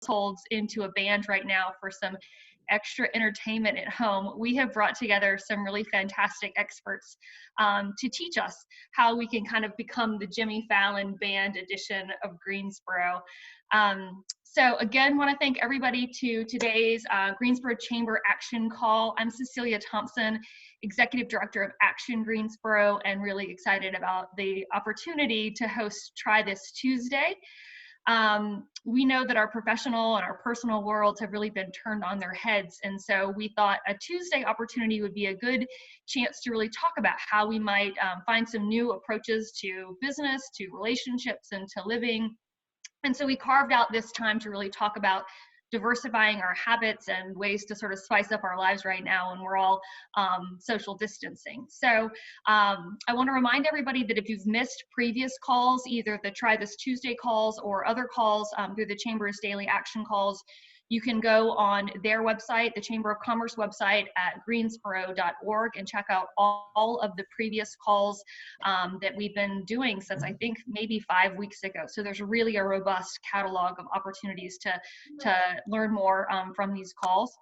households into a band right now for some extra entertainment at home, we have brought together some really fantastic experts to teach us how we can kind of become the Jimmy Fallon band edition of Greensboro. So again, want to thank everybody to today's Greensboro Chamber Action Call. I'm Cecilia Thompson, Executive Director of Action Greensboro, and really excited about the opportunity to host Try This Tuesday. We know that our professional and our personal worlds have really been turned on their heads, and so we thought a Tuesday opportunity would be a good chance to really talk about how we might find some new approaches to business, to relationships, and to living. And so we carved out this time to really talk about diversifying our habits and ways to sort of spice up our lives right now when we're all social distancing. So I want to remind everybody that if you've missed previous calls, either the Try This Tuesday calls or other calls through the Chamber's daily action calls, you can go on their website, the Chamber of Commerce website at greensboro.org, and check out all of the previous calls that we've been doing since I think maybe 5 weeks ago. So there's really a robust catalog of opportunities to learn more from these calls.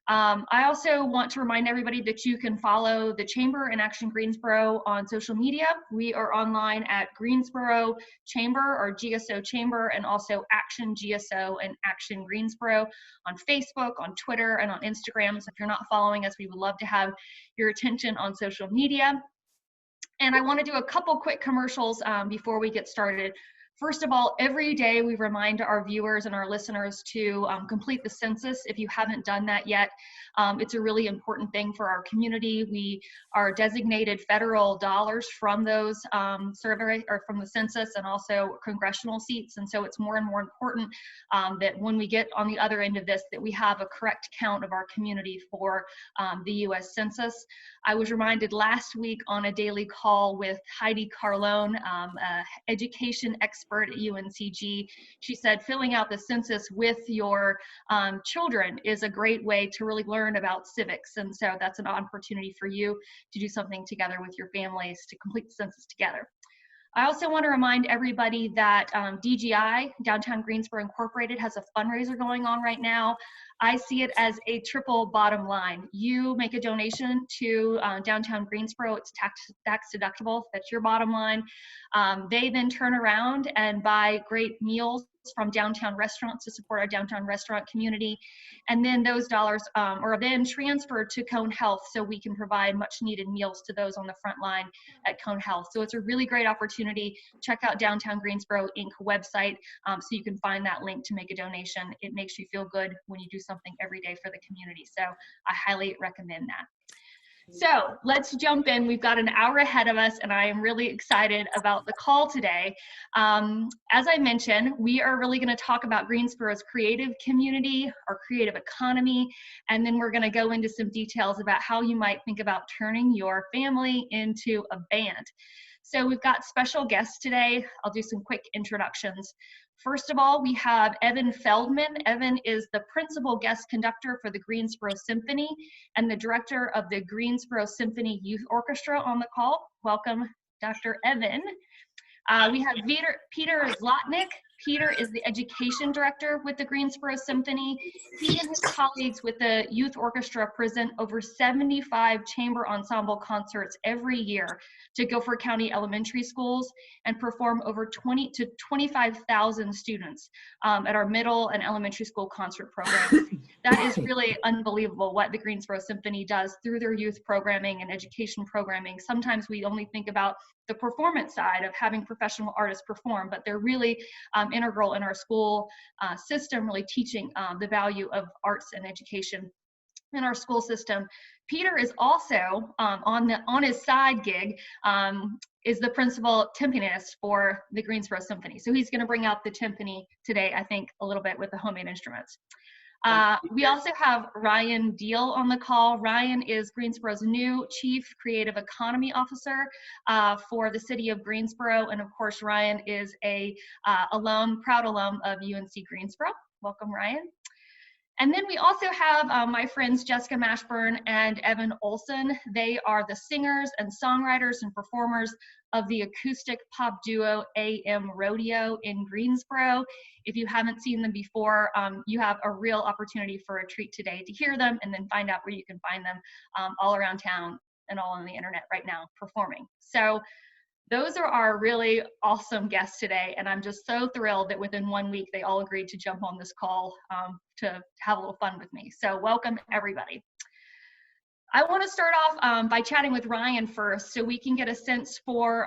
I also want to remind everybody that you can follow the Chamber and Action Greensboro on social media. We are online at Greensboro Chamber or GSO Chamber, and also Action GSO and Action Greensboro on Facebook, on Twitter, and on Instagram. So if you're not following us, we would love to have your attention on social media. And I want to do a couple quick commercials before we get started. First of all, every day we remind our viewers and our listeners to complete the census if you haven't done that yet. It's a really important thing for our community. We are designated federal dollars from those survey or from the census, and also congressional seats. And so it's more and more important that when we get on the other end of this, that we have a correct count of our community for the U.S. Census. I was reminded last week on a daily call with Heidi Carlone, education expert at UNCG. She said filling out the census with your children is a great way to really learn about civics. And so that's an opportunity for you to do something together with your families to complete the census together. I also want to remind everybody that DGI, Downtown Greensboro Incorporated, has a fundraiser going on right now. I see it as a triple bottom line. You make a donation to Downtown Greensboro, it's tax deductible, that's your bottom line. They then turn around and buy great meals from downtown restaurants to support our downtown restaurant community. And then those dollars are then transferred to Cone Health so we can provide much needed meals to those on the front line at Cone Health. So it's a really great opportunity. Check out Downtown Greensboro Inc. website so you can find that link to make a donation. It makes you feel good when you do something every day for the community. So I highly recommend that. So let's jump in. We've got an hour ahead of us, and I am really excited about the call today. As I mentioned, we are really going to talk about Greensboro's creative community, our creative economy, and then we're going to go into some details about how you might think about turning your family into a band. So we've got special guests today. I'll do some quick introductions. First of all, we have Evan Feldman. Evan is the principal guest conductor for the Greensboro Symphony and the director of the Greensboro Symphony Youth Orchestra on the call. Welcome, Dr. Evan. We have Peter Zlotnick. Peter is the education director with the Greensboro Symphony. He and his colleagues with the youth orchestra present over 75 chamber ensemble concerts every year to Guilford County elementary schools and perform over 20 to 25,000 students at our middle and elementary school concert programs. That is really unbelievable what the Greensboro Symphony does through their youth programming and education programming. Sometimes we only think about the performance side of having professional artists perform, but they're really integral in our school system, really teaching the value of arts and education in our school system. Peter is also on his side gig is the principal timpanist for the Greensboro Symphony. So he's going to bring out the timpani today, I think, a little bit with the homemade instruments. We also have Ryan Deal on the call. Ryan is Greensboro's new Chief Creative Economy Officer for the city of Greensboro. And of course, Ryan is a proud alum of UNC Greensboro. Welcome, Ryan. And then we also have my friends Jessica Mashburn and Evan Olson. They are the singers and songwriters and performers of the acoustic pop duo AM Rodeo in Greensboro. If you haven't seen them before, you have a real opportunity for a treat today to hear them and then find out where you can find them all around town and all on the internet right now performing. So those are our really awesome guests today, and I'm just so thrilled that within 1 week they all agreed to jump on this call to have a little fun with me. So welcome, everybody. I want to start off by chatting with Ryan first, so we can get a sense for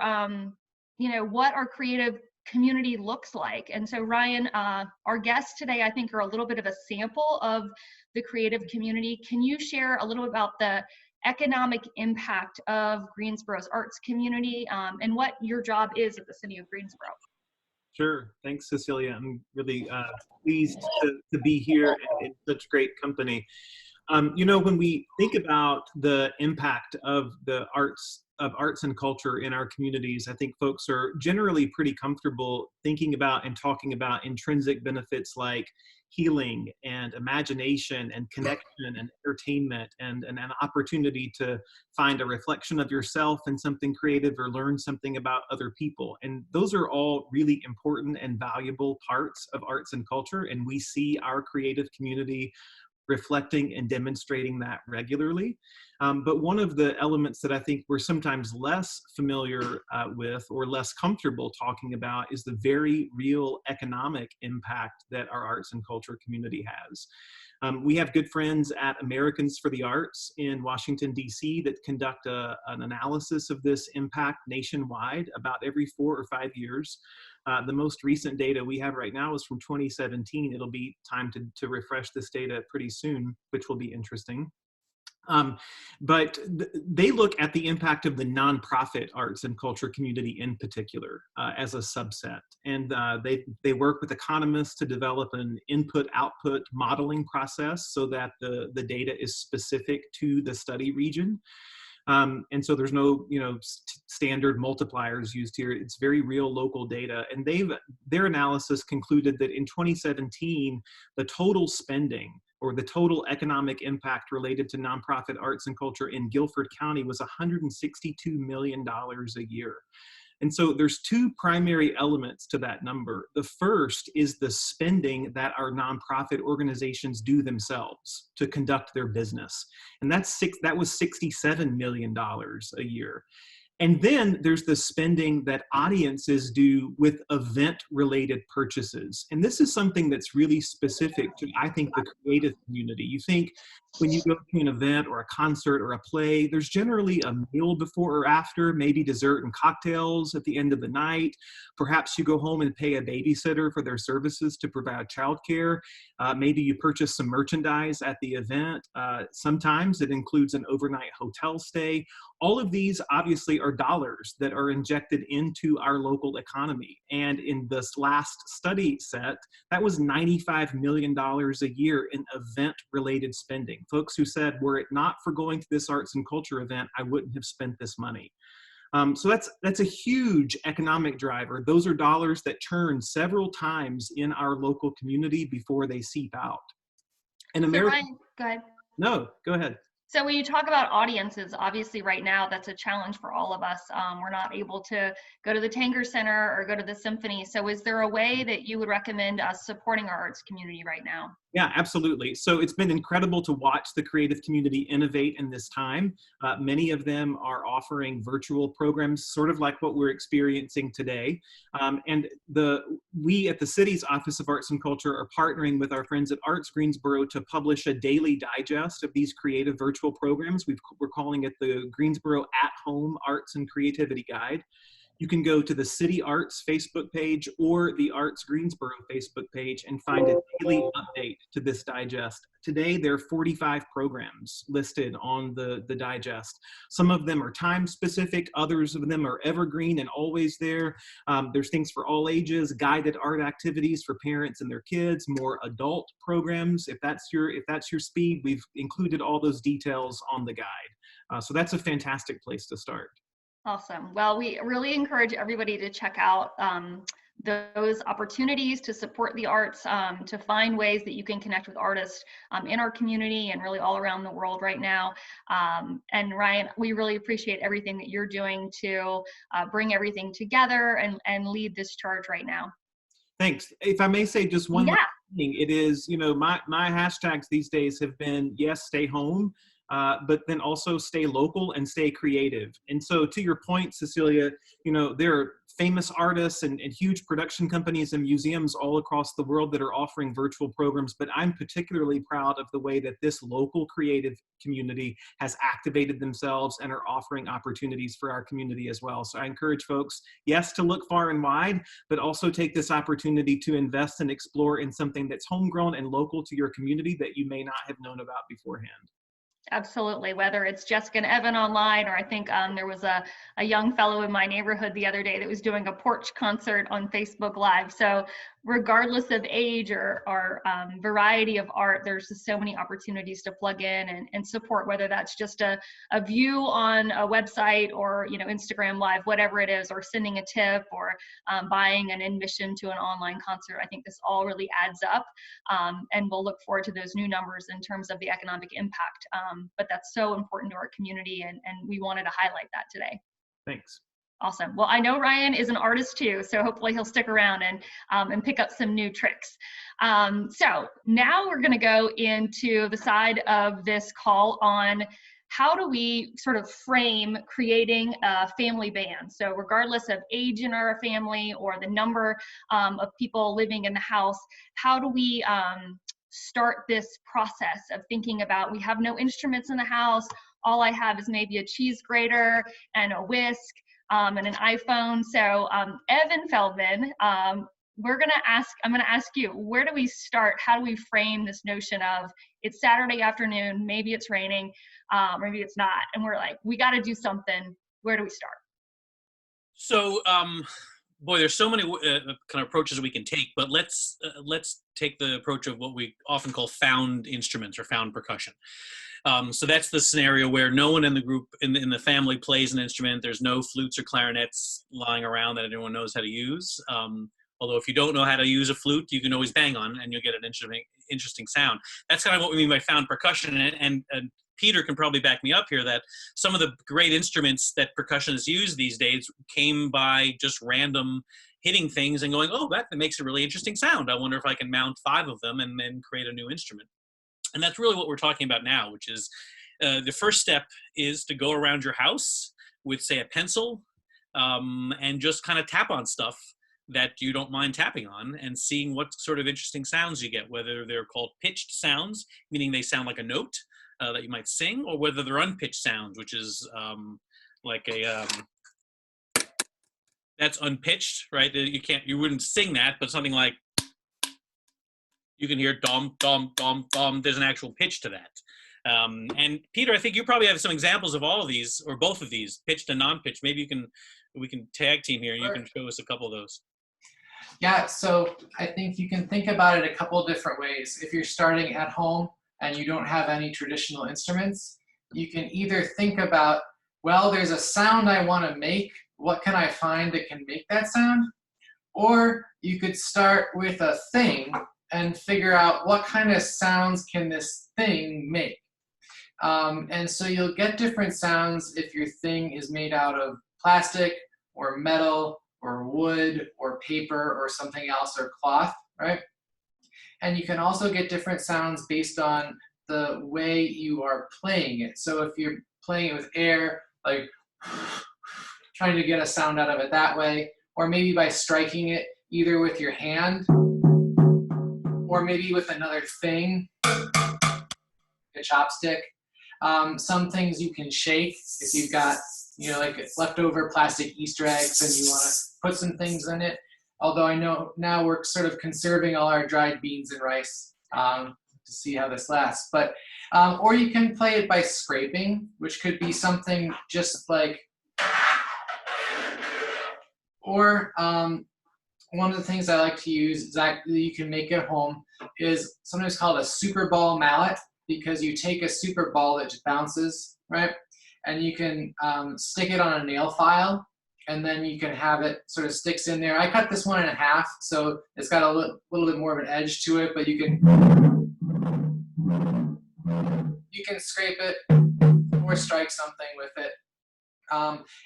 what our creative community looks like. And so Ryan, our guests today, I think, are a little bit of a sample of the creative community. Can you share a little about the economic impact of Greensboro's arts community and what your job is at the City of Greensboro? Sure. Thanks, Cecilia. I'm really pleased to be here in such great company. When we think about the impact of the arts and culture in our communities, I think folks are generally pretty comfortable thinking about and talking about intrinsic benefits like healing and imagination and connection and entertainment and an opportunity to find a reflection of yourself in something creative or learn something about other people. And those are all really important and valuable parts of arts and culture. And we see our creative community reflecting and demonstrating that regularly. But one of the elements that I think we're sometimes less familiar with or less comfortable talking about is the very real economic impact that our arts and culture community has. We have good friends at Americans for the Arts in Washington, D.C. that conduct an analysis of this impact nationwide about every 4 or 5 years. The most recent data we have right now is from 2017. It'll be time to refresh this data pretty soon, which will be interesting. But they look at the impact of the nonprofit arts and culture community in particular as a subset. And they work with economists to develop an input-output modeling process so that the data is specific to the study region. And so there's no, standard multipliers used here. It's very real local data. And their analysis concluded that in 2017, the total spending or the total economic impact related to nonprofit arts and culture in Guilford County was $162 million a year. And so there's 2 primary elements to that number. The first is the spending that our nonprofit organizations do themselves to conduct their business. And that was $67 million a year. And then there's the spending that audiences do with event-related purchases. And this is something that's really specific to, I think, the creative community. You think when you go to an event or a concert or a play, there's generally a meal before or after, maybe dessert and cocktails at the end of the night. Perhaps you go home and pay a babysitter for their services to provide childcare. Maybe you purchase some merchandise at the event. Sometimes it includes an overnight hotel stay. All of these obviously are dollars that are injected into our local economy. And in this last study set, that was $95 million a year in event-related spending. Folks who said, were it not for going to this arts and culture event, I wouldn't have spent this money. So that's a huge economic driver. Those are dollars that turn several times in our local community before they seep out. And America. So Ryan, go ahead. No, go ahead. So when you talk about audiences, obviously right now that's a challenge for all of us. We're not able to go to the Tanger Center or go to the Symphony. So is there a way that you would recommend us supporting our arts community right now? Yeah, absolutely. So it's been incredible to watch the creative community innovate in this time. Many of them are offering virtual programs, sort of like what we're experiencing today. And we at the city's Office of Arts and Culture are partnering with our friends at Arts Greensboro to publish a daily digest of these creative virtual programs. We're calling it the Greensboro at-Home Arts and Creativity Guide. You can go to the City Arts Facebook page or the Arts Greensboro Facebook page and find a daily update to this digest. Today, there are 45 programs listed on the digest. Some of them are time-specific, others of them are evergreen and always there. There's things for all ages, guided art activities for parents and their kids, more adult programs. If that's your speed, we've included all those details on the guide. So that's a fantastic place to start. Awesome. Well, we really encourage everybody to check out those opportunities to support the arts, to find ways that you can connect with artists in our community and really all around the world right now. And Ryan, we really appreciate everything that you're doing to bring everything together and lead this charge right now. Thanks. If I may say just one Yeah. last thing, it is, my hashtags these days have been, yes, stay home, but then also stay local and stay creative. And so to your point, Cecilia, there are famous artists and huge production companies and museums all across the world that are offering virtual programs, but I'm particularly proud of the way that this local creative community has activated themselves and are offering opportunities for our community as well. So I encourage folks, yes, to look far and wide, but also take this opportunity to invest and explore in something that's homegrown and local to your community that you may not have known about beforehand. Absolutely. Whether it's Jessica and Evan online, or I think there was a young fellow in my neighborhood the other day that was doing a porch concert on Facebook Live. So regardless of age or variety of art, there's just so many opportunities to plug in and support, whether that's just a view on a website or, Instagram Live, whatever it is, or sending a tip or buying an admission to an online concert. I think this all really adds up, and we'll look forward to those new numbers in terms of the economic impact. But that's so important to our community, and we wanted to highlight that today. Thanks. Awesome. Well, I know Ryan is an artist too, so hopefully he'll stick around and pick up some new tricks. So now we're going to go into the side of this call on how do we sort of frame creating a family band. So regardless of age in our family or the number of people living in the house, how do we start this process of thinking about, we have no instruments in the house, all I have is maybe a cheese grater and a whisk and an iPhone. So Evan Feldman, I'm going to ask you, where do we start? How do we frame this notion of, it's Saturday afternoon, maybe it's raining, maybe it's not, and we're like, we got to do something. Where do we start? So, boy, there's so many kind of approaches we can take, but let's take the approach of what we often call found instruments or found percussion. So that's the scenario where no one in the group, in the family, plays an instrument. There's no flutes or clarinets lying around that anyone knows how to use. Although if you don't know how to use a flute, you can always bang on and you'll get an interesting sound. That's kind of what we mean by found percussion. And Peter can probably back me up here that some of the great instruments that percussionists use these days came by just random hitting things and going, oh, that makes a really interesting sound. I wonder if I can mount 5 of them and then create a new instrument. And that's really what we're talking about now, which is the first step is to go around your house with, say, a pencil and just kind of tap on stuff that you don't mind tapping on and seeing what sort of interesting sounds you get, whether they're called pitched sounds, meaning they sound like a note that you might sing, or whether they're unpitched sounds, which is like a, that's unpitched, right? You wouldn't sing that, but something like, you can hear dom, dom, dom, dom. There's an actual pitch to that. And Peter, I think you probably have some examples of all of these, or both of these, pitched and non-pitched. Maybe we can tag team here and you can show us a couple of those. Yeah, so I think you can think about it a couple different ways. If you're starting at home and you don't have any traditional instruments, you can either think about, well, there's a sound I want to make. What can I find that can make that sound? Or you could start with a thing and figure out what kind of sounds can this thing make. And so you'll get different sounds if your thing is made out of plastic or metal or wood or paper or something else, or cloth, right? And you can also get different sounds based on the way you are playing it. So if you're playing it with air, like trying to get a sound out of it that way, or maybe by striking it either with your hand or maybe with another thing, a chopstick. Some things you can shake if you've got, like leftover plastic Easter eggs and you want to put some things in it. Although I know now we're sort of conserving all our dried beans and rice to see how this lasts. But, or you can play it by scraping, which could be something just like, or one of the things I like to use that you can make at home is sometimes called a super ball mallet, because you take a super ball that just bounces, right? And you can stick it on a nail file and then you can have it sort of sticks in there. I cut this one in half, so it's got a little bit more of an edge to it, but you can scrape it or strike something with it.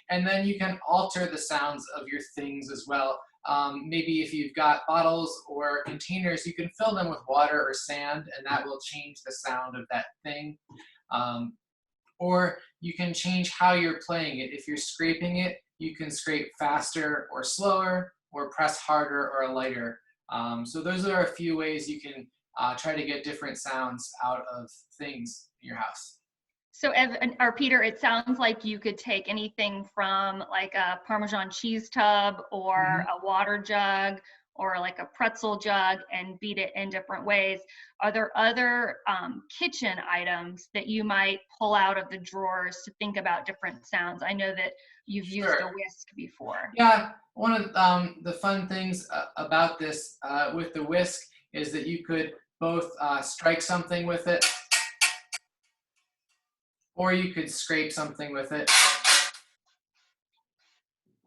And then you can alter the sounds of your things as well. Maybe if you've got bottles or containers, you can fill them with water or sand, and that will change the sound of that thing. Or you can change how you're playing it. If you're scraping it, you can scrape faster or slower, or press harder or lighter. So those are a few ways you can try to get different sounds out of things in your house. So Evan, or Peter, it sounds like you could take anything from like a Parmesan cheese tub or a water jug or like a pretzel jug and beat it in different ways. Are there other kitchen items that you might pull out of the drawers to think about different sounds? I know that you've used a whisk before. Yeah, one of the fun things about this with the whisk is that you could both strike something with it, or you could scrape something with it,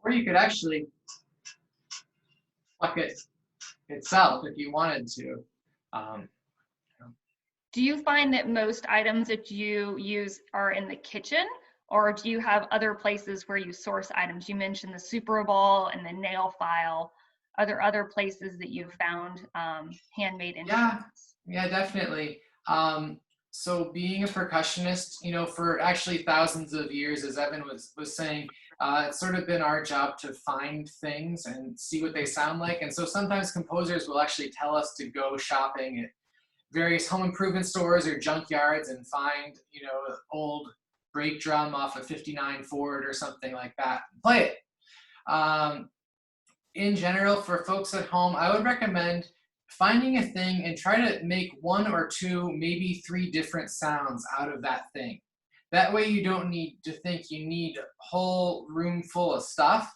or you could actually pluck it itself if you wanted to. Do you find that most items that you use are in the kitchen, or do you have other places where you source items? You mentioned the Super Bowl and the nail file. Are there other places that you've found handmade instruments? Yeah, definitely. So being a percussionist, you know, for actually thousands of years, as Evan was saying, it's sort of been our job to find things and see what they sound like. And so sometimes composers will actually tell us to go shopping at various home improvement stores or junkyards and find, you know, an old brake drum off a '59 Ford or something like that, and play it. In general, for folks at home, I would recommend finding a thing and try to make 1 or 2, maybe 3 different sounds out of that thing. That way you don't need to think you need a whole room full of stuff.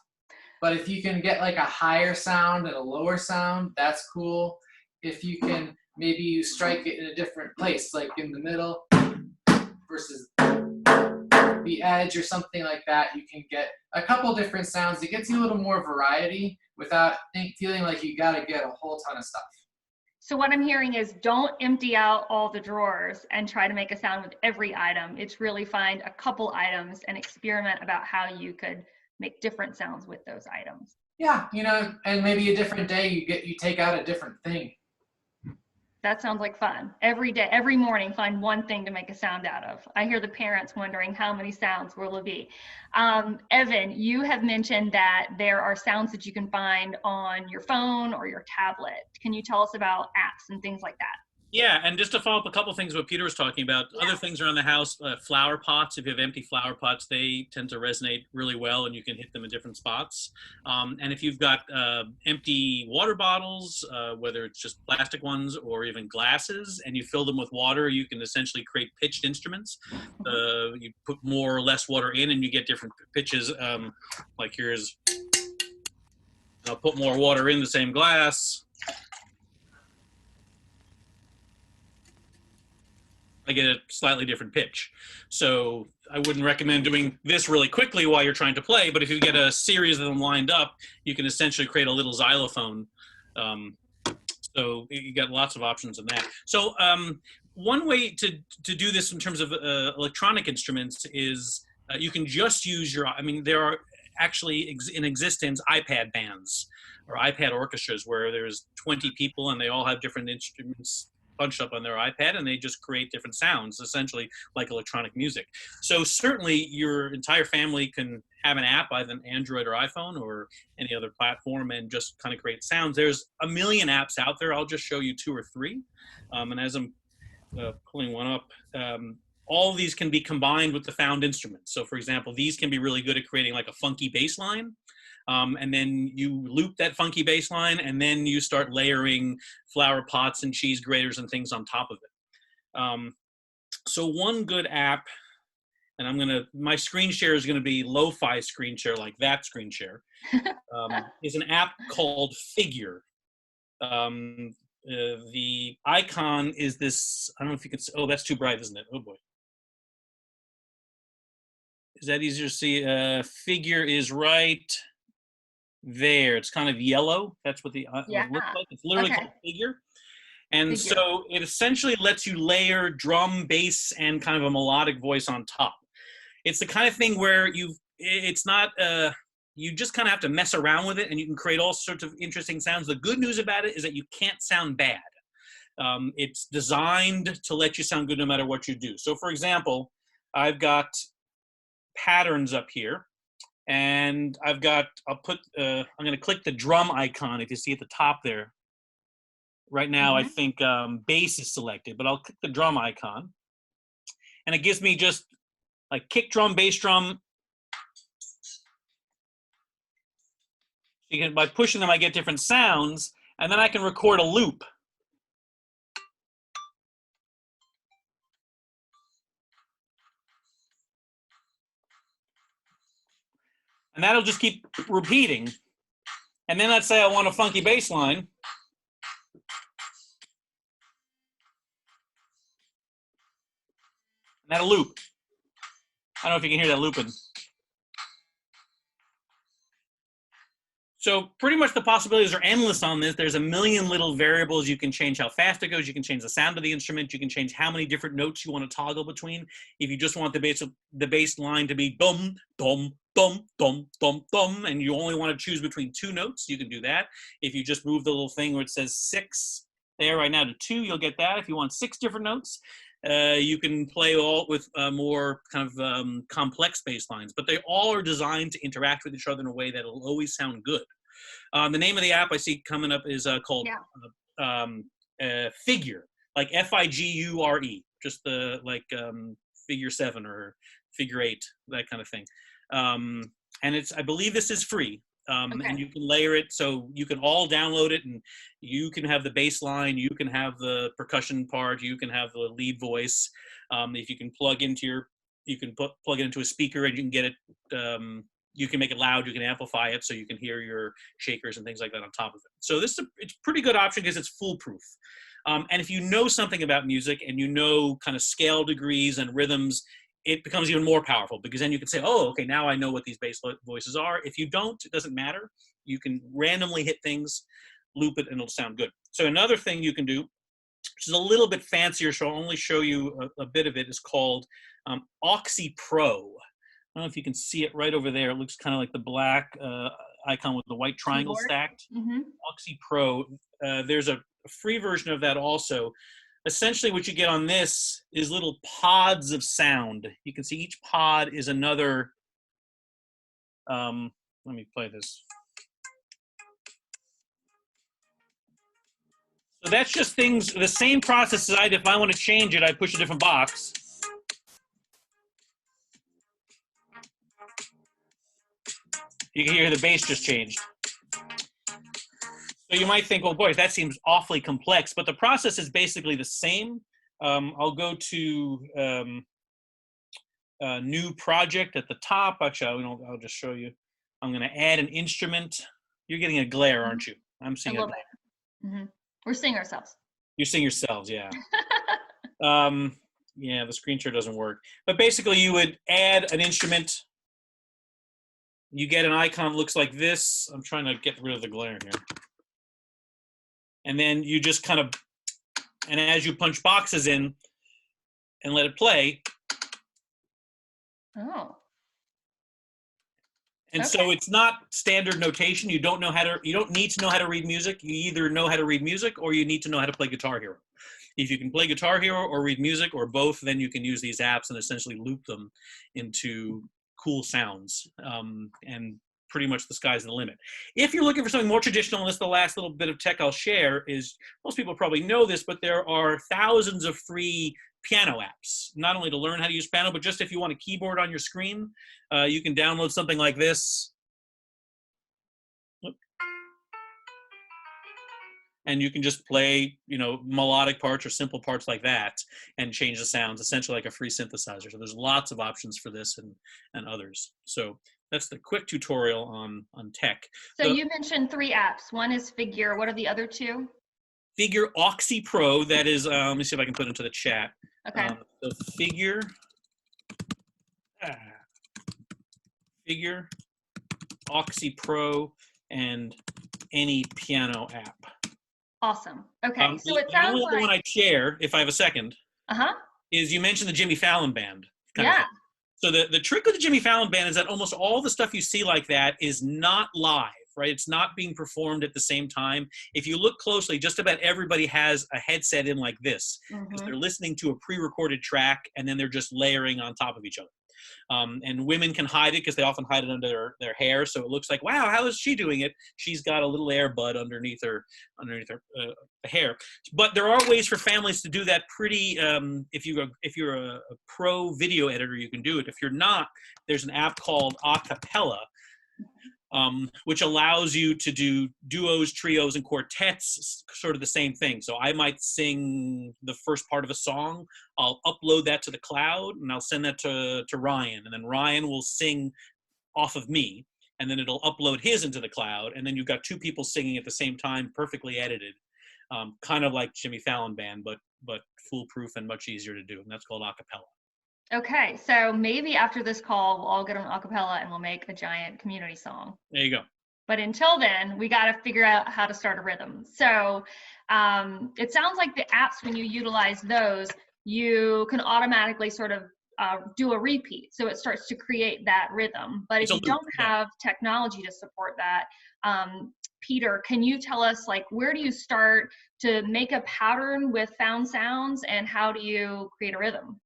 But if you can get like a higher sound and a lower sound, that's cool. If you can, maybe you strike it in a different place, like in the middle versus the edge or something like that, you can get a couple different sounds. It gets you a little more variety without feeling like you got to get a whole ton of stuff. So what I'm hearing is don't empty out all the drawers and try to make a sound with every item. It's really find a couple items and experiment about how you could make different sounds with those items. Yeah, you know, and maybe a different day you take out a different thing. That sounds like fun. Every day, every morning, find one thing to make a sound out of. I hear the parents wondering how many sounds will it be. Evan, you have mentioned that there are sounds that you can find on your phone or your tablet. Can you tell us about apps and things like that? Yeah, and just to follow up a couple things what Peter was talking about, other things around the house, flower pots. If you have empty flower pots, they tend to resonate really well, and you can hit them in different spots. And if you've got empty water bottles, whether it's just plastic ones or even glasses, and you fill them with water, you can essentially create pitched instruments. You put more or less water in, and you get different pitches. Like here's, I'll put more water in the same glass. I get a slightly different pitch. So I wouldn't recommend doing this really quickly while you're trying to play, but if you get a series of them lined up, you can essentially create a little xylophone. So you got lots of options in that. So one way to do this in terms of electronic instruments is you can just use your, I mean, there are actually in existence iPad bands or iPad orchestras where there's 20 people and they all have different instruments bunched up on their iPad, and they just create different sounds, essentially like electronic music. So certainly your entire family can have an app, either an Android or iPhone or any other platform, and just kind of create sounds. There's a million apps out there. I'll just show you 2 or 3. And as I'm pulling one up, all of these can be combined with the found instruments. So for example, these can be really good at creating like a funky bass line. And then you loop that funky bass line, and then you start layering flower pots and cheese graters and things on top of it. So one good app, and my screen share is gonna be lo-fi screen share, like that screen share, is an app called Figure. The icon is this, I don't know if you can see, oh, that's too bright, isn't it? Oh boy. is that easier to see? Figure is right there. It's kind of yellow. That's what the what it looks like. It's literally called Figure. And so it essentially lets you layer drum, bass, and kind of a melodic voice on top. It's the kind of thing where it's not, you just kind of have to mess around with it and you can create all sorts of interesting sounds. The good news about it is that you can't sound bad. It's designed to let you sound good no matter what you do. So for example, I've got patterns up here and I'm going to click the drum icon if you see at the top there. Right now, I think bass is selected, but I'll click the drum icon. And it gives me just like kick drum, bass drum. By pushing them, I get different sounds. And then I can record a loop. And that'll just keep repeating. And then let's say I want a funky bass line. That'll loop. I don't know if you can hear that looping. So pretty much the possibilities are endless on this. There's a million little variables. You can change how fast it goes. You can change the sound of the instrument. You can change how many different notes you want to toggle between. If you just want the bass line to be dum, dum, dum, dum, dum, dum, and you only want to choose between 2 notes, you can do that. If you just move the little thing where it says 6 there right now to 2, you'll get that. If you want 6 different notes, you can play all with more kind of complex bass lines, but they all are designed to interact with each other in a way that will always sound good. The name of the app I see coming up is called Figure, like Figure, just the figure 7 or figure 8, that kind of thing. And I believe this is free. And you can layer it, so you can all download it, and you can have the bass line, you can have the percussion part, you can have the lead voice. If you can plug into plug it into a speaker, and you can get it. You can make it loud, you can amplify it, so you can hear your shakers and things like that on top of it. So it's a pretty good option because it's foolproof. And if you know something about music and you know kind of scale degrees and rhythms, it becomes even more powerful, because then you can say, oh, okay, now I know what these bass voices are. If you don't, it doesn't matter. You can randomly hit things, loop it, and it'll sound good. So another thing you can do, which is a little bit fancier, so I'll only show you a bit of it, is called Oxy Pro. I don't know if you can see it right over there. It looks kind of like the black icon with the white triangle stacked. Oxy Pro. There's a free version of that also. Essentially what you get on this is little pods of sound. You can see each pod is another, let me play this. So that's just things, the same process as if I want to change it, I push a different box. You can hear the bass just changed. So you might think, well, boy, that seems awfully complex, but the process is basically the same. I'll go to a new project at the top. Actually, I'll just show you. I'm going to add an instrument. You're getting a glare, aren't you? I'm seeing a little bit. We're seeing ourselves. You're seeing yourselves, yeah. Yeah, the screen share doesn't work. But basically, you would add an instrument. You get an icon that looks like this. I'm trying to get rid of the glare here. And then you just kind of, and as you punch boxes in and let it play. Oh. And so it's not standard notation. You don't need to know how to read music. You either know how to read music or you need to know how to play Guitar Hero. If you can play Guitar Hero or read music or both, then you can use these apps and essentially loop them into cool sounds. And pretty much the sky's the limit. If you're looking for something more traditional, and this is the last little bit of tech I'll share, is most people probably know this, but there are thousands of free piano apps, not only to learn how to use piano, but just if you want a keyboard on your screen, you can download something like this. And you can just play, melodic parts or simple parts like that and change the sounds, essentially like a free synthesizer. So there's lots of options for this and others. So that's the quick tutorial on tech. So you mentioned 3 apps. One is Figure. What are the other 2? Figure, Oxy Pro. That is, let me see if I can put it into the chat. Okay. So Figure. Figure, Oxy Pro, and any piano app. Awesome. Okay, so it The sounds only other like. one I'd share, if I have a second, Uh-huh. is you mentioned the Jimmy Fallon Band. Kind of Yeah. thing. So the trick with the Jimmy Fallon Band is that almost all the stuff you see like that is not live, right? It's not being performed at the same time. If you look closely, just about everybody has a headset in like this, because they're listening to a pre-recorded track and then they're just layering on top of each other. And women can hide it because they often hide it under their hair, so it looks like, wow, how is she doing it? She's got a little air bud underneath her hair. But there are ways for families to do that pretty. If you're a pro video editor, you can do it. If you're not, there's an app called Acapella, which allows you to do duos, trios, and quartets, sort of the same thing. So I might sing the first part of a song, I'll upload that to the cloud, and I'll send that to Ryan, and then Ryan will sing off of me, and then it'll upload his into the cloud, and then you've got two people singing at the same time, perfectly edited, kind of like Jimmy Fallon Band, but foolproof and much easier to do, and that's called Acapella. Okay, so maybe after this call, we'll all get on acapella and we'll make a giant community song. There you go. But until then, we got to figure out how to start a rhythm. So it sounds like the apps, when you utilize those, you can automatically sort of do a repeat. So it starts to create that rhythm. But if you don't have technology to support that, Peter, can you tell us, like, where do you start to make a pattern with found sounds, and how do you create a rhythm?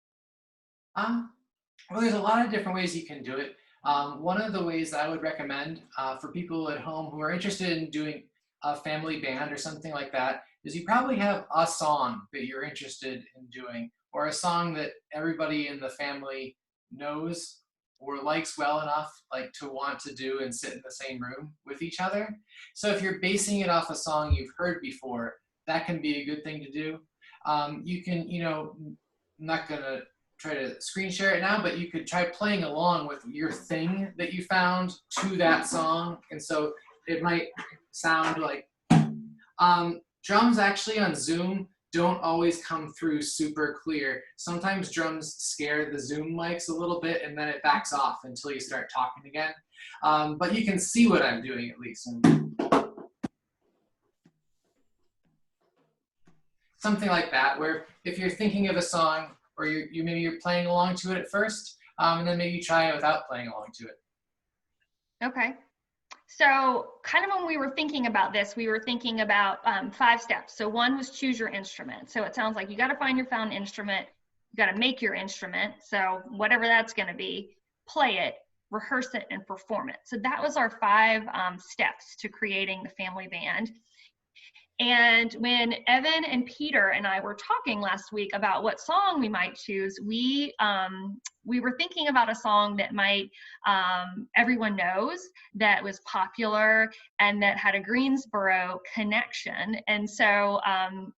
Well, there's a lot of different ways you can do it. One of the ways that I would recommend for people at home who are interested in doing a family band or something like that is you probably have a song that you're interested in doing, or a song that everybody in the family knows or likes well enough, like, to want to do and sit in the same room with each other. So if you're basing it off a song you've heard before, that can be a good thing to do. You can, I'm not gonna try to screen share it now, but you could try playing along with your thing that you found to that song. And so it might sound like, drums actually on Zoom don't always come through super clear. Sometimes drums scare the Zoom mics a little bit, and then it backs off until you start talking again. But you can see what I'm doing at least. Something like that, where if you're thinking of a song, or maybe you're playing along to it at first, and then maybe try it without playing along to it. Okay. So kind of when we were thinking about this, we were thinking about 5 steps. So one was choose your instrument. So it sounds like you got to find your found instrument. You got to make your instrument. So whatever that's going to be, play it, rehearse it, and perform it. So that was our 5 steps to creating the family band. And when Evan and Peter and I were talking last week about what song we might choose, we were thinking about a song that might everyone knows, that was popular, and that had a Greensboro connection. And so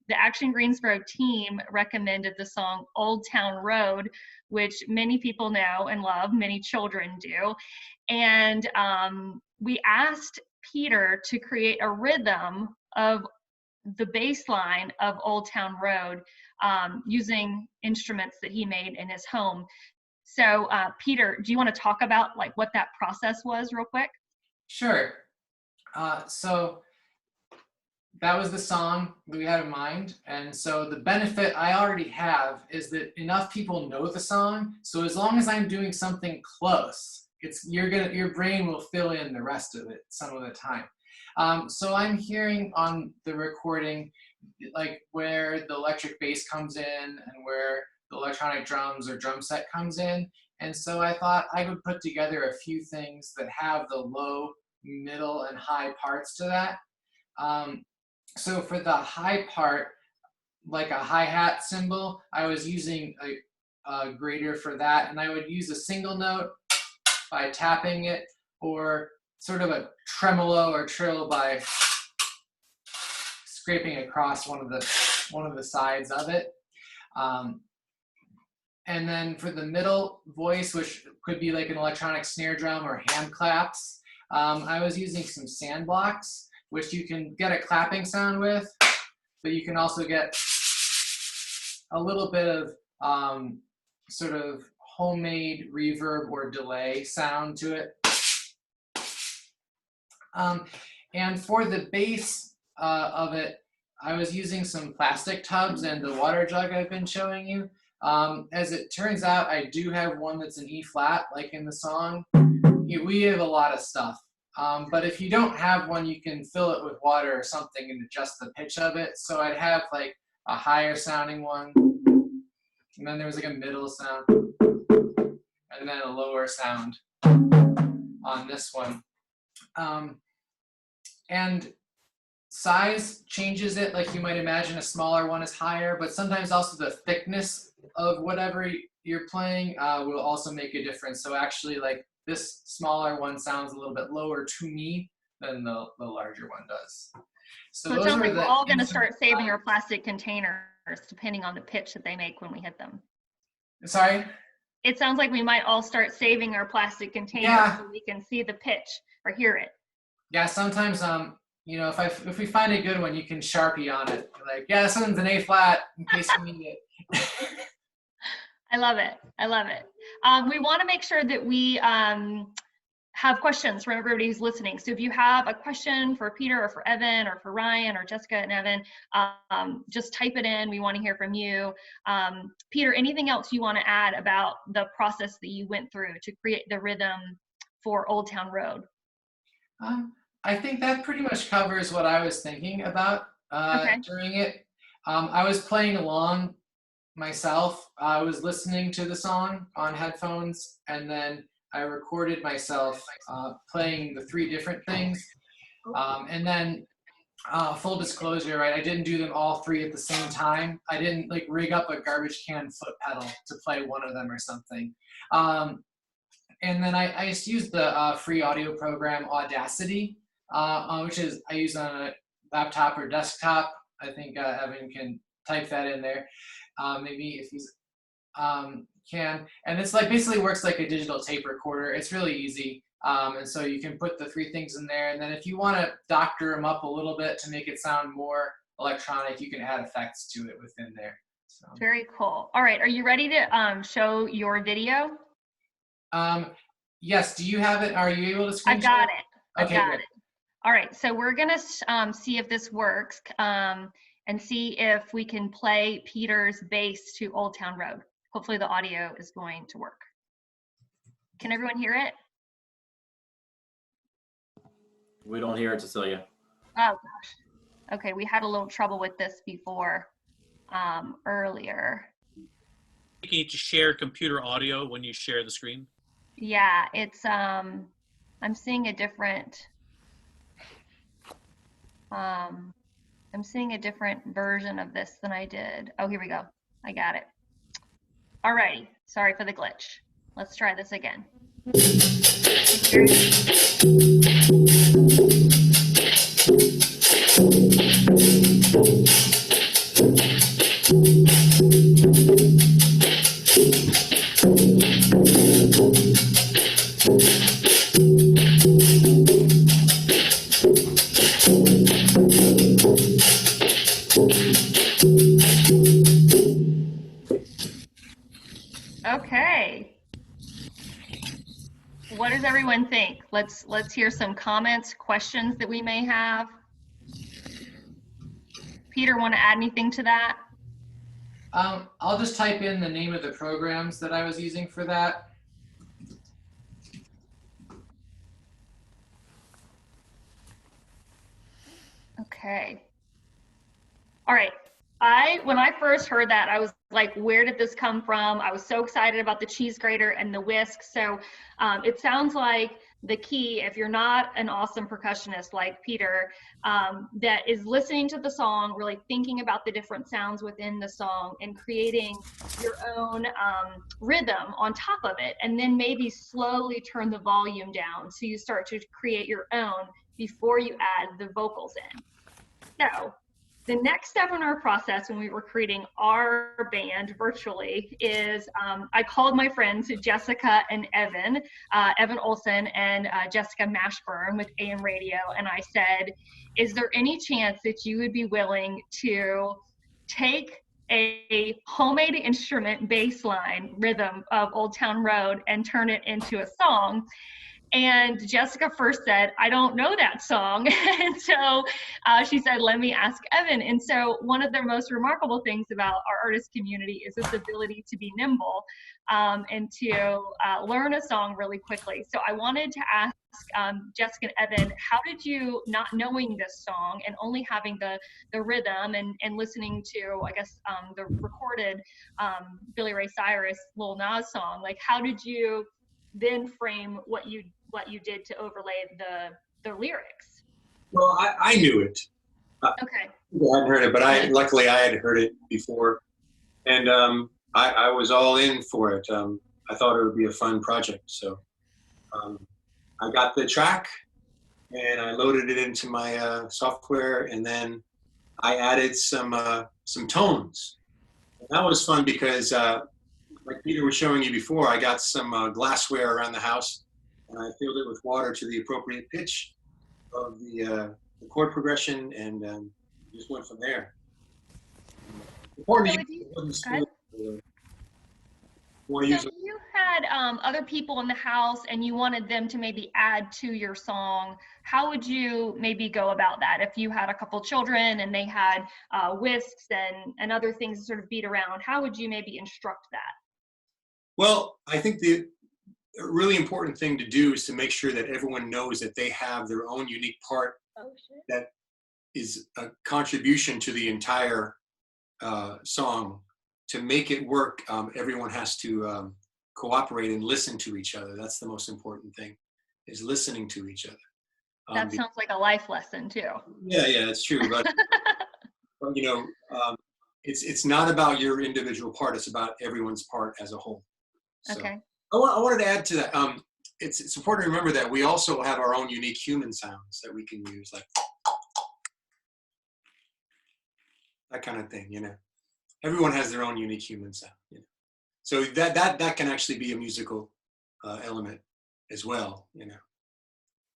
the Action Greensboro team recommended the song Old Town Road, which many people know and love, many children do. And we asked Peter to create a rhythm of the bass line of Old Town Road using instruments that he made in his home. So Peter, do you want to talk about, like, what that process was real quick? Sure. So that was the song that we had in mind. And so the benefit I already have is that enough people know the song. So as long as I'm doing something close, your brain will fill in the rest of it some of the time. So I'm hearing on the recording, like, where the electric bass comes in and where the electronic drums or drum set comes in. And so I thought I would put together a few things that have the low, middle, and high parts to that. So for the high part, like a hi-hat cymbal, I was using a grater for that, and I would use a single note by tapping it, or sort of a tremolo or trill by scraping across one of the sides of it. And then for the middle voice, which could be like an electronic snare drum or hand claps, I was using some sand blocks, which you can get a clapping sound with, but you can also get a little bit of sort of homemade reverb or delay sound to it. And for the base of it, I was using some plastic tubs and the water jug I've been showing you. As it turns out, I do have one that's an E flat, like in the song. We have a lot of stuff. But if you don't have one, you can fill it with water or something and adjust the pitch of it. So I'd have like a higher sounding one, and then there was like a middle sound, and then a lower sound on this one. And size changes it, like you might imagine a smaller one is higher, but sometimes also the thickness of whatever you're playing will also make a difference. So actually, like this smaller one sounds a little bit lower to me than the larger one does. So it sounds like we're all going to start saving our plastic containers depending on the pitch that they make when we hit them. Sorry? It sounds like we might all start saving our plastic containers so we can see the pitch or hear it. Yeah, sometimes you know, if we find a good one, you can Sharpie on it. You're like, yeah, this one's an A flat in case you need it. I love it. I love it. We want to make sure that we have questions from everybody who's listening. So if you have a question for Peter or for Evan or for Ryan or Jessica and Evan, just type it in. We want to hear from you. Peter, anything else you want to add about the process that you went through to create the rhythm for Old Town Road? I think that pretty much covers what I was thinking about during it. I was playing along myself. I was listening to the song on headphones, and then I recorded myself playing the 3 different things. And then full disclosure, right, I didn't do them all 3 at the same time. I didn't like rig up a garbage can foot pedal to play one of them or something. And then I just used the free audio program Audacity, which is I use on a laptop or desktop. I think Evan can type that in there, maybe if he's can. And it's like basically works like a digital tape recorder. It's really easy. And so you can put the 3 things in there. And then if you want to doctor them up a little bit to make it sound more electronic, you can add effects to it within there. So. Very cool. All right. Are you ready to show your video? Yes. Do you have it? Are you able to screen share? I got it. Okay, I got good. it. All right. So we're going to see if this works and see if we can play Peter's bass to Old Town Road. Hopefully the audio is going to work. Can everyone hear it? We don't hear it, Cecilia. Oh gosh. Okay, we had a little trouble with this before earlier. You need to share computer audio when you share the screen. Yeah, it's I'm seeing a different version of this than I did. Oh, here we go. I got it. All right. Sorry for the glitch. Let's try this again. Okay. What does everyone think? Let's hear some comments, questions that we may have. Peter, want to add anything to that? I'll just type in the name of the programs that I was using for that. Okay. All right. When I first heard that, I was like, where did this come from? I was so excited about the cheese grater and the whisk. So it sounds like the key, if you're not an awesome percussionist like Peter, that is listening to the song, really thinking about the different sounds within the song and creating your own rhythm on top of it, and then maybe slowly turn the volume down so you start to create your own before you add the vocals in. So the next step in our process when we were creating our band virtually is I called my friends Jessica and Evan, Evan Olson and Jessica Mashburn with AM Radio, and I said, is there any chance that you would be willing to take a homemade instrument bass line rhythm of Old Town Road and turn it into a song? And Jessica first said, I don't know that song. And so she said, let me ask Evan. And so one of the most remarkable things about our artist community is this ability to be nimble and to learn a song really quickly. So I wanted to ask Jessica and Evan, how did you, not knowing this song and only having the rhythm and listening to, I guess, the recorded Billy Ray Cyrus, Lil Nas song, like how did you then frame what you did to overlay the lyrics? Well, I knew it. Okay. I hadn't heard it, but luckily I had heard it before, and I was all in for it. I thought it would be a fun project, so I got the track and I loaded it into my software, and then I added some tones. And that was fun because, like Peter was showing you before, I got some glassware around the house, and I filled it with water to the appropriate pitch of the chord progression, and just went from there. Important So if you had other people in the house and you wanted them to maybe add to your song, how would you maybe go about that? If you had a couple children and they had whisks and other things to sort of beat around, how would you maybe instruct that? Well, I think the really important thing to do is to make sure that everyone knows that they have their own unique part that is a contribution to the entire song. To make it work, everyone has to cooperate and listen to each other. That's the most important thing, is listening to each other. That sounds like a life lesson too. Yeah, it's true. But, but it's not about your individual part. It's about everyone's part as a whole. So, okay. I wanted to add to that. It's important to remember that we also have our own unique human sounds that we can use, like that kind of thing. Everyone has their own unique human sound. So that can actually be a musical element as well.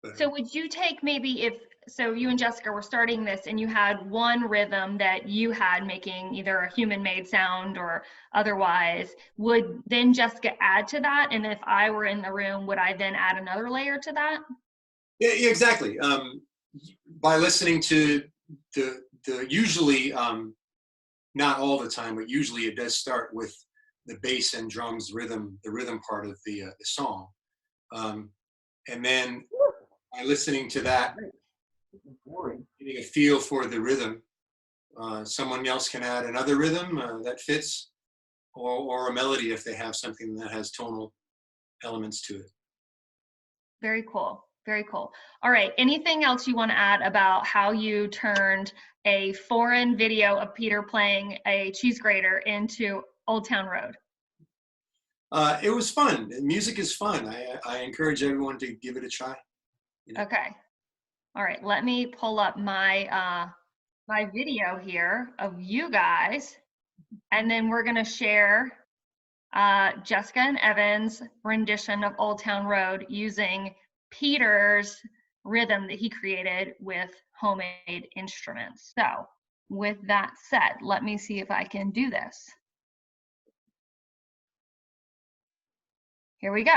But, so would you take maybe so you and Jessica were starting this and you had one rhythm that you had making either a human-made sound or otherwise, would then Jessica add to that? And if I were in the room, would I then add another layer to that? Yeah, exactly. By listening to the usually, not all the time, but usually it does start with the bass and drums rhythm, the rhythm part of the song. And then by listening to that, getting a feel for the rhythm, someone else can add another rhythm that fits, or a melody if they have something that has tonal elements to it. Very cool. Very cool. All right. Anything else you want to add about how you turned a foreign video of Peter playing a cheese grater into Old Town Road? It was fun. Music is fun. I encourage everyone to give it a try. Okay. All right. Let me pull up my my video here of you guys, and then we're going to share Jessica and Evan's rendition of Old Town Road using Peter's rhythm that he created with homemade instruments. So with that said, let me see if I can do this. Here we go.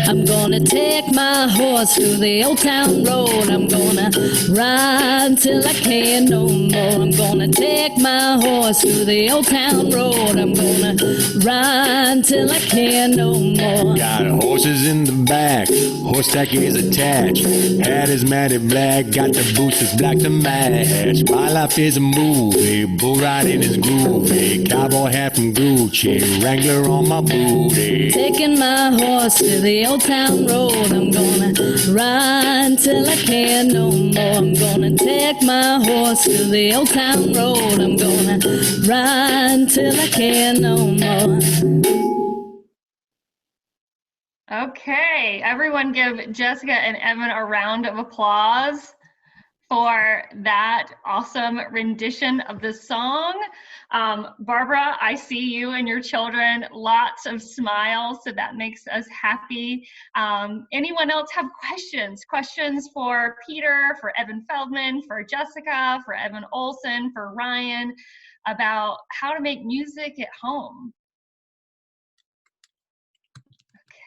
I'm gonna take my horse through the old town road. I'm gonna ride till I can't no more. I'm gonna take my horse through the old town road. I'm gonna ride till I can't no more. Got horses in the back, horse tack is attached. Hat is matted black, got the boots that's black to match. My life is a movie, bull riding is groovy. Cowboy hat from Gucci, Wrangler on my booty. Taking my horse to the old town road. I'm gonna ride till I can't no more. I'm gonna take my horse to the old town road. I'm gonna ride till I can't no more. Okay, everyone give Jessica and Evan a round of applause. for that awesome rendition of the song. Barbara, I see you and your children, lots of smiles, so that makes us happy. Anyone else have questions? Questions for Peter, for Evan Feldman, for Jessica, for Evan Olson, for Ryan, about how to make music at home?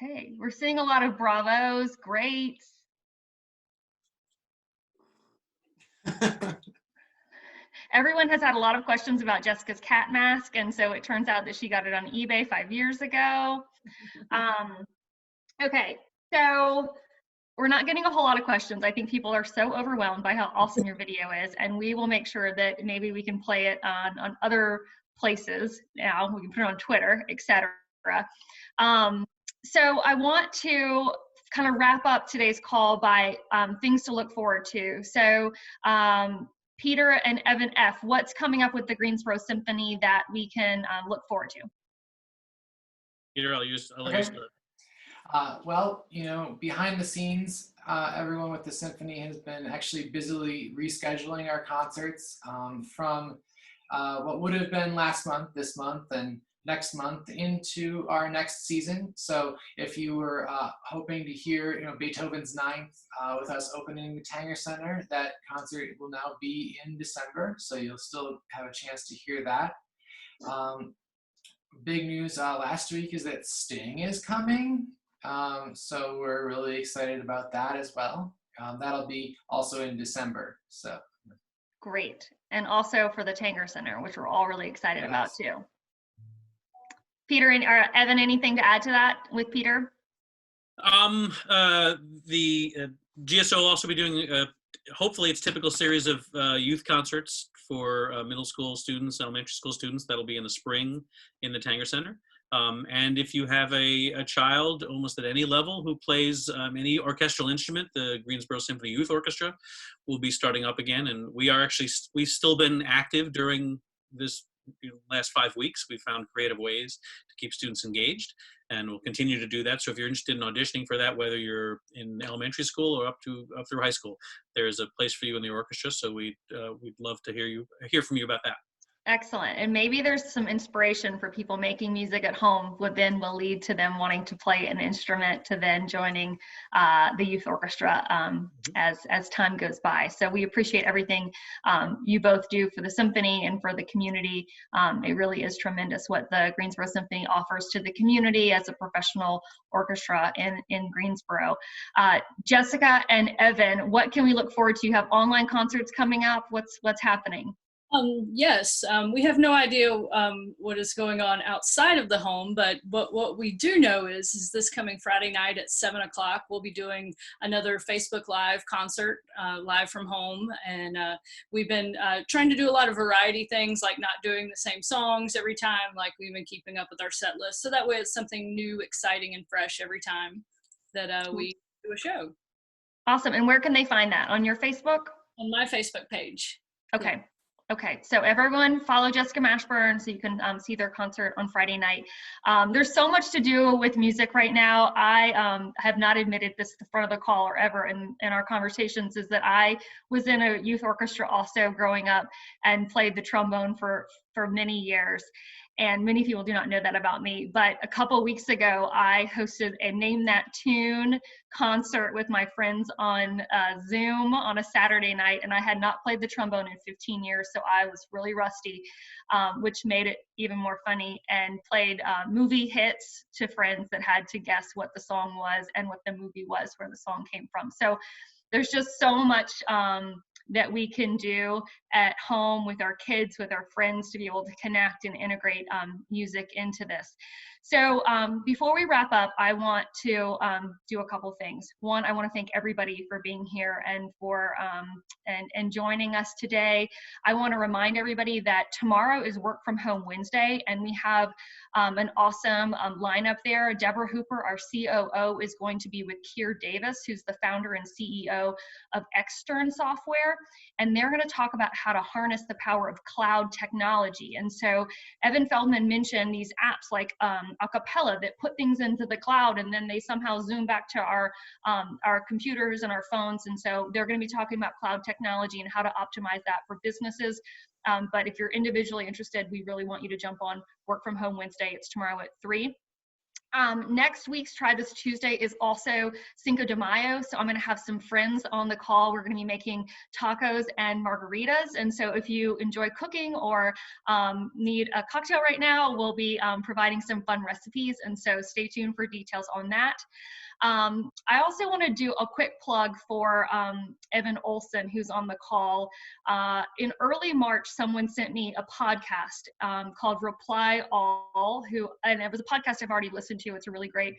Okay, we're seeing a lot of bravos, great. Everyone has had a lot of questions about Jessica's cat mask, and so it turns out that she got it on eBay 5 years ago. Okay, so we're not getting a whole lot of questions. I think people are so overwhelmed by how awesome your video is, and we will make sure that maybe we can play it on other places now. We can put it on Twitter, etc. So I want to kind of wrap up today's call by things to look forward to. So Peter and Evan F., what's coming up with the Greensboro Symphony that we can look forward to? Peter, I'll let you start. Well, you know, behind the scenes, everyone with the symphony has been actually busily rescheduling our concerts from what would have been last month, this month, and next month into our next season. So if you were hoping to hear, you know, Beethoven's Ninth with us opening the Tanger Center, that concert will now be in December. So you'll still have a chance to hear that. Big news last week is that Sting is coming. So we're really excited about that as well. That'll be also in December. So great. And also for the Tanger Center, which we're all really excited about too. Peter and Evan, anything to add to that with Peter? The GSO will also be doing, hopefully its typical series of youth concerts for middle school students, elementary school students. That'll be in the spring in the Tanger Center. And if you have a child almost at any level who plays any orchestral instrument, the Greensboro Symphony Youth Orchestra will be starting up again. And we've still been active during this last 5 weeks. We found creative ways to keep students engaged, and we'll continue to do that. So if you're interested in auditioning for that, whether you're in elementary school or up through high school, there is a place for you in the orchestra. So we'd love to hear from you about that. Excellent. And maybe there's some inspiration for people making music at home, what then will lead to them wanting to play an instrument, to then joining the youth orchestra as time goes by. So we appreciate everything you both do for the symphony and for the community. It really is tremendous what the Greensboro Symphony offers to the community as a professional orchestra in Greensboro. Jessica and Evan, what can we look forward to? You have online concerts coming up. What's happening? Yes, we have no idea what is going on outside of the home, but what we do know is this coming Friday night at 7 o'clock, we'll be doing another Facebook Live concert, live from home. And we've been trying to do a lot of variety things, like not doing the same songs every time, like we've been keeping up with our set list. So that way it's something new, exciting, and fresh every time that we do a show. Awesome. And where can they find that? On your Facebook? On my Facebook page. Okay. Yeah. Okay, so everyone follow Jessica Mashburn so you can see their concert on Friday night. There's so much to do with music right now. I have not admitted this at the front of the call or ever in our conversations, is that I was in a youth orchestra also growing up and played the trombone for many years. And many people do not know that about me. But a couple weeks ago, I hosted a Name That Tune concert with my friends on Zoom on a Saturday night. And I had not played the trombone in 15 years, so I was really rusty, which made it even more funny, and played movie hits to friends that had to guess what the song was and what the movie was where the song came from. So there's just so much that we can do at home with our kids, with our friends, to be able to connect and integrate music into this. So before we wrap up, I want to do a couple things. One, I want to thank everybody for being here and for and joining us today. I want to remind everybody that tomorrow is Work From Home Wednesday, and we have an awesome lineup there. Deborah Hooper, our COO, is going to be with Keir Davis, who's the founder and CEO of Extern Software, and they're going to talk about how to harness the power of cloud technology. And so Evan Feldman mentioned these apps like Acapella that put things into the cloud and then they somehow zoom back to our computers and our phones. And so they're going to be talking about cloud technology and how to optimize that for businesses. But if you're individually interested, we really want you to jump on Work From Home Wednesday. It's tomorrow at 3. Next week's Try This Tuesday is also Cinco de Mayo, so I'm going to have some friends on the call. We're going to be making tacos and margaritas, and so if you enjoy cooking or need a cocktail right now, we'll be providing some fun recipes, and so stay tuned for details on that. I also want to do a quick plug for Evan Olson, who's on the call. In early March, someone sent me a podcast called Reply All, and it was a podcast I've already listened to. It's a really great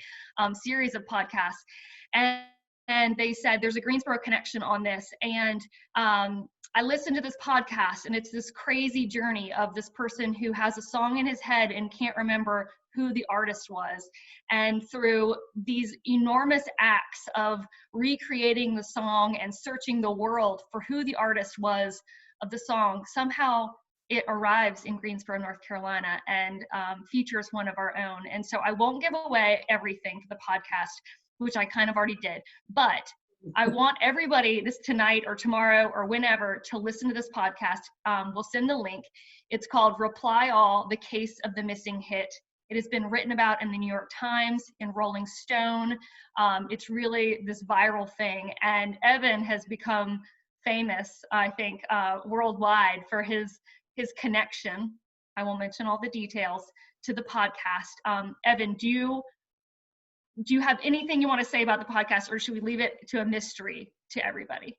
series of podcasts. And they said there's a Greensboro connection on this. And I listened to this podcast, and it's this crazy journey of this person who has a song in his head and can't remember who the artist was. And through these enormous acts of recreating the song and searching the world for who the artist was of the song, somehow it arrives in Greensboro, North Carolina, and features one of our own. And so I won't give away everything for the podcast, which I kind of already did, but I want everybody this tonight or tomorrow or whenever to listen to this podcast. We'll send the link. It's called Reply All, The Case of the Missing Hit. It has been written about in the New York Times, in Rolling Stone. It's really this viral thing. And Evan has become famous, I think, worldwide for his connection. I won't mention all the details to the podcast. Evan, do you have anything you want to say about the podcast, or should we leave it to a mystery to everybody?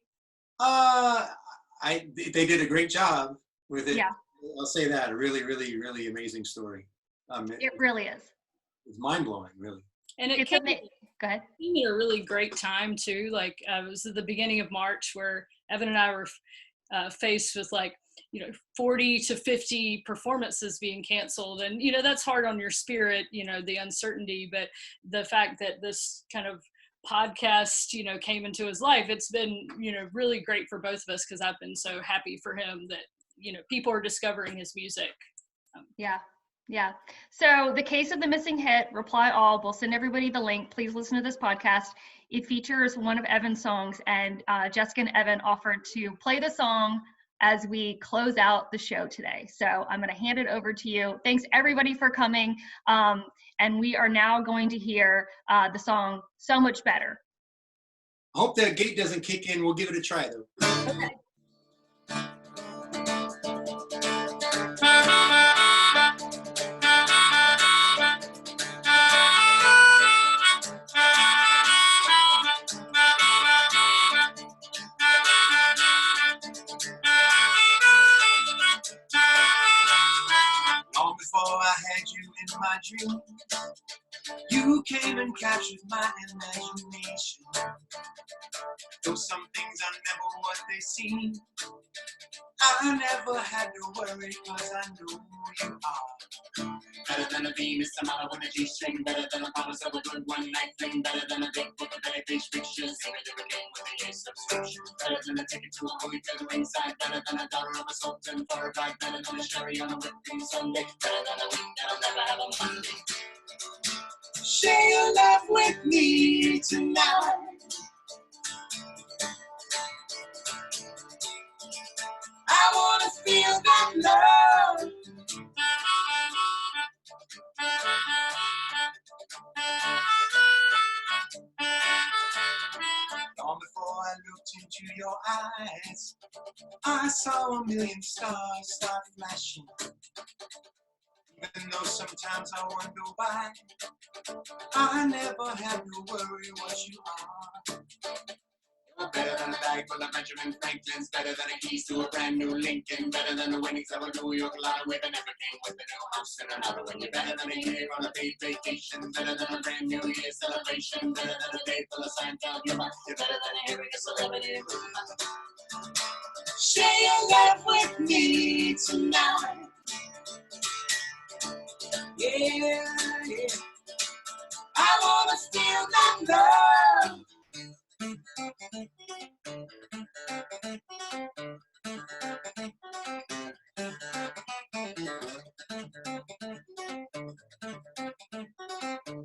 They did a great job with it. Yeah. I'll say that. A really, really, really amazing story. It really is. It's mind-blowing, really. And it It's came, Go ahead. came at a really great time too. Like it was at the beginning of March where Evan and I were faced with 40 to 50 performances being canceled. And, that's hard on your spirit, the uncertainty, but the fact that this kind of podcast, came into his life, it's been, really great for both of us, because I've been so happy for him that, people are discovering his music. Yeah. So The Case of the Missing Hit, Reply All, we'll send everybody the link. Please listen to this podcast. It features one of Evan's songs, and Jessica and Evan offered to play the song as we close out the show today. So I'm going to hand it over to you. Thanks everybody for coming. And we are now going to hear the song So Much Better. I hope that gate doesn't kick in. We'll give it a try though. Okay. Long before I had you in my dream, you came and captured my imagination. Though some things are never what they seem, I never had to worry, cause I know you are. Better than a beam is some other one a G-string. Better than a promise of a good one-night thing. Better than a date with a belly page picture. Sing a different game with a subscription. Better than a ticket to a movie to the ringside. Better than $1 of a Sultan for a ride. Better than a sherry on a whipped cream Sunday. Better than a week that'll never have a Monday. Share your love with me tonight. I wanna feel that love. Long before I looked into your eyes, I saw a million stars start flashing. Even though sometimes I wonder why, I never had to worry what you are. Better than a bag full of Benjamin Franklin's, better than a keys to a brand new Lincoln, better than the winnings of a New York lottery with an everything with a new house and another one. You're better than a year on a paid vacation, better than a brand new year celebration, better than a day full of Seinfeld humor. You're better than hearing a celebrity. Share your love with me tonight. Yeah, yeah. I wanna feel that love. Share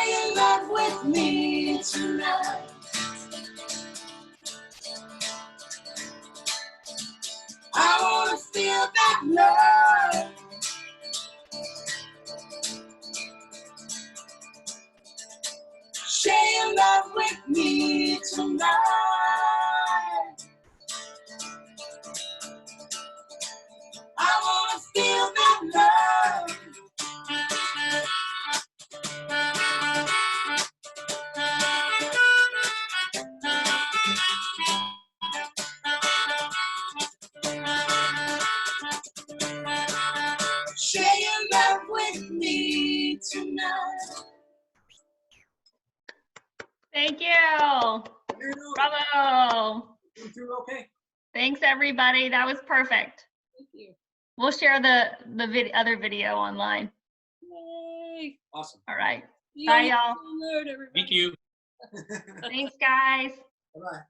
your love with me tonight. I wanna feel that love. Share your love with me tonight. I wanna feel that love. Share your love with me tonight. Thank you. Bravo. Okay. Thanks, everybody. That was perfect. Thank you. We'll share the other video online. Yay. Awesome. All right. See Bye, you y'all. on the road, everybody. Thank you. Thanks, guys. Bye-bye.